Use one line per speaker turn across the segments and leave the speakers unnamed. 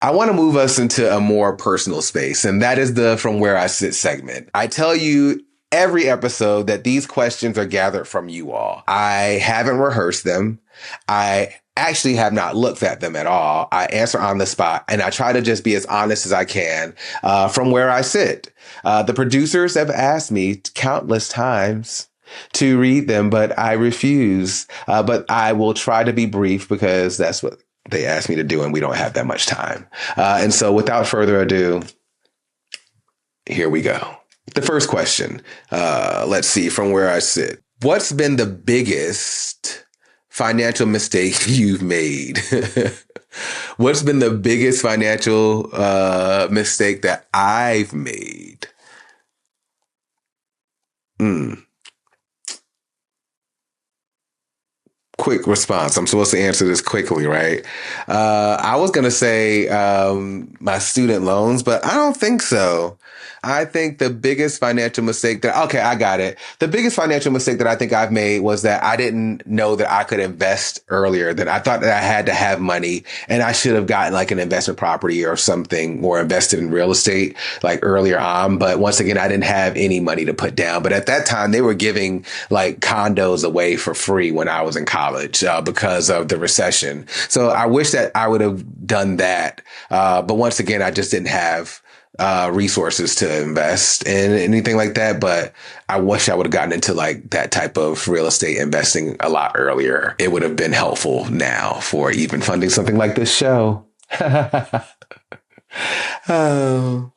I want to move us into a more personal space, and that is the From Where I Sit segment. I tell you every episode that these questions are gathered from you all. I haven't rehearsed them. I actually have not looked at them at all. I answer on the spot, and I try to just be as honest as I can from where I sit. The producers have asked me countless times to read them, but I refuse. But I will try to be brief because that's what they asked me to do, and we don't have that much time. And so without further ado, here we go. The first question, let's see, from where I sit. What's been the biggest financial mistake you've made? What's been the biggest financial mistake that I've made? Quick response. I'm supposed to answer this quickly, right? I was going to say my student loans, but I don't think so. I think the biggest financial mistake I got it. The biggest financial mistake that I think I've made was that I didn't know that I could invest earlier. That I thought that I had to have money and I should have gotten like an investment property or something or invested in real estate like earlier on. But once again, I didn't have any money to put down. But at that time, they were giving like condos away for free when I was in college because of the recession. So I wish that I would have done that. But once again, I just didn't have resources to invest in anything like that. But I wish I would have gotten into like that type of real estate investing a lot earlier. It would have been helpful now for even funding something like this show. Oh.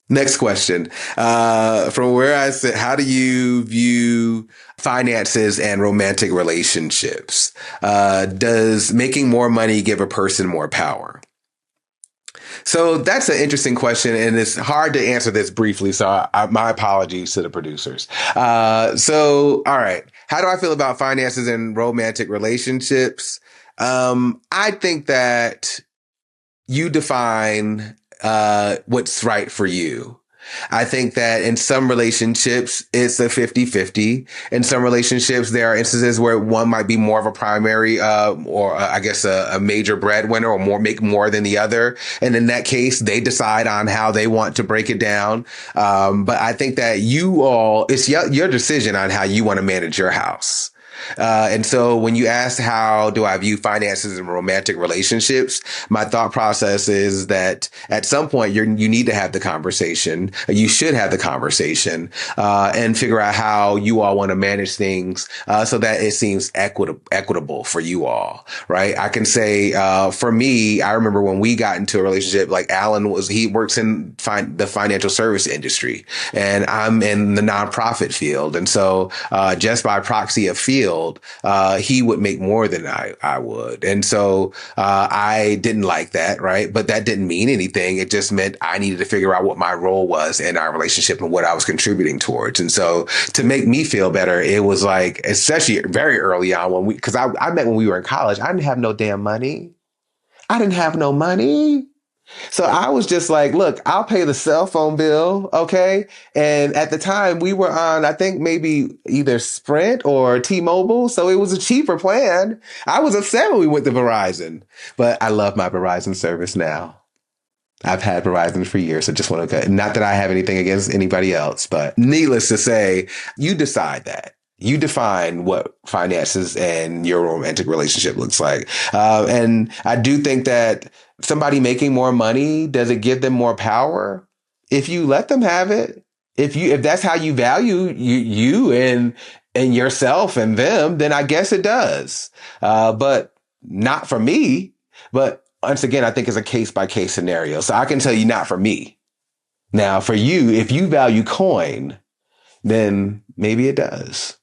Next question. From where I sit, how do you view finances and romantic relationships? Does making more money give a person more power? So that's an interesting question, and it's hard to answer this briefly. So my apologies to the producers. All right. How do I feel about finances and romantic relationships? I think that you define what's right for you. I think that in some relationships, it's a 50-50. In some relationships, there are instances where one might be more of a primary, a major breadwinner or make more than the other. And in that case, they decide on how they want to break it down. But I think that it's your decision on how you want to manage your house. And so when you ask how do I view finances and romantic relationships, my thought process is that at some point you need to have the conversation. You should have the conversation and figure out how you all want to manage things so that it seems equitable for you all. Right. I can say for me, I remember when we got into a relationship, like he works in the financial service industry and I'm in the nonprofit field. And so just by proxy of field, he would make more than I would. And so I didn't like that, right? But that didn't mean anything. It just meant I needed to figure out what my role was in our relationship and what I was contributing towards. And so to make me feel better, it was like, especially very early on because I met when we were in college, I didn't have no damn money. I didn't have no money. So I was just like, look, I'll pay the cell phone bill. Okay. And at the time we were on, I think maybe either Sprint or T-Mobile. So it was a cheaper plan. I was upset when we went to Verizon, but I love my Verizon service now. I've had Verizon for years. I just want to, not that I have anything against anybody else, but needless to say, you decide that. You define what finances and your romantic relationship looks like. And I do think that somebody making more money, does it give them more power? If you let them have it, if that's how you value you and yourself and them, then I guess it does. But not for me. But once again, I think it's a case by case scenario. So I can tell you not for me. Now for you, if you value coin, then maybe it does.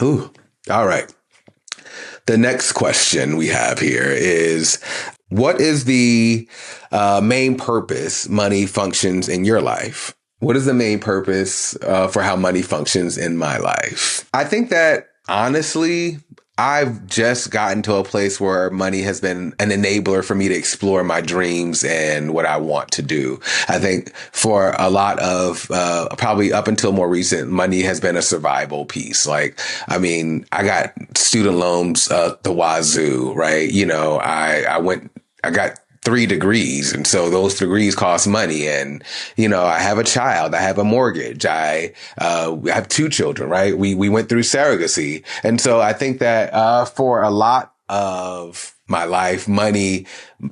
Ooh, all right. The next question we have here is, what is the main purpose money functions in your life? What is the main purpose for how money functions in my life? I think that honestly, I've just gotten to a place where money has been an enabler for me to explore my dreams and what I want to do. I think for a lot of, probably up until more recent, money has been a survival piece. Like, I mean, I got student loans, the wazoo, right? I got 3 degrees. And so those degrees cost money. And, I have a child, I have a mortgage. I have 2 children, right? We went through surrogacy. And so I think that, for a lot of my life, money,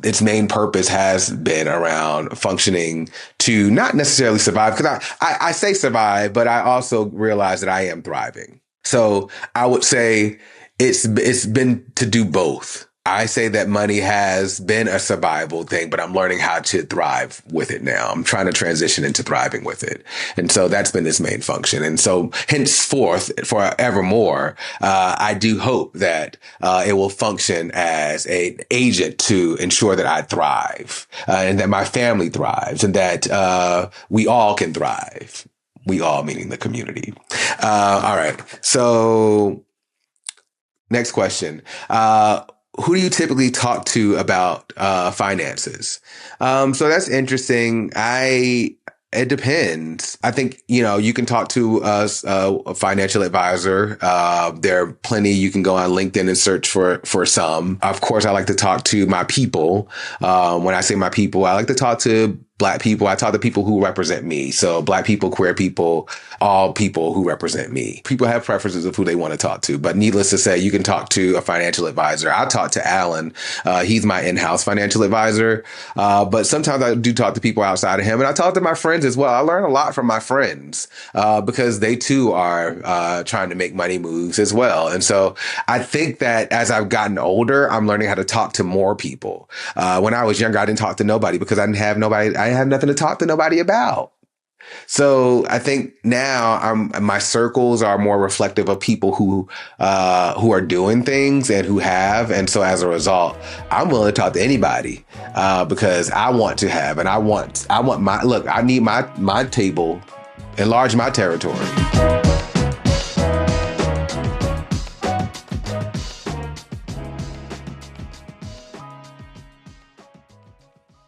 its main purpose has been around functioning to not necessarily survive. Cause I say survive, but I also realize that I am thriving. So I would say it's been to do both. I say that money has been a survival thing, but I'm learning how to thrive with it now. I'm trying to transition into thriving with it. And so that's been its main function. And so henceforth, forevermore, I do hope that it will function as an agent to ensure that I thrive, and that my family thrives, and that we all can thrive. We all, meaning the community. All right. So next question. Who do you typically talk to about finances? So that's interesting. It depends. I think, you can talk to a financial advisor. There are plenty. You can go on LinkedIn and search for some. Of course, I like to talk to my people. When I say my people, I like to talk to Black people. I talk to people who represent me. So Black people, queer people, all people who represent me. People have preferences of who they want to talk to, but needless to say, you can talk to a financial advisor. I talk to Alan. He's my in-house financial advisor. But sometimes I do talk to people outside of him, and I talk to my friends as well. I learn a lot from my friends, because they too are, trying to make money moves as well. And so I think that as I've gotten older, I'm learning how to talk to more people. When I was younger, I didn't talk to nobody because I didn't have nobody. I have nothing to talk to nobody about. So I think now my circles are more reflective of people who are doing things and who have. And so as a result, I'm willing to talk to anybody, because I want to have, and I want I need my table, enlarge my territory.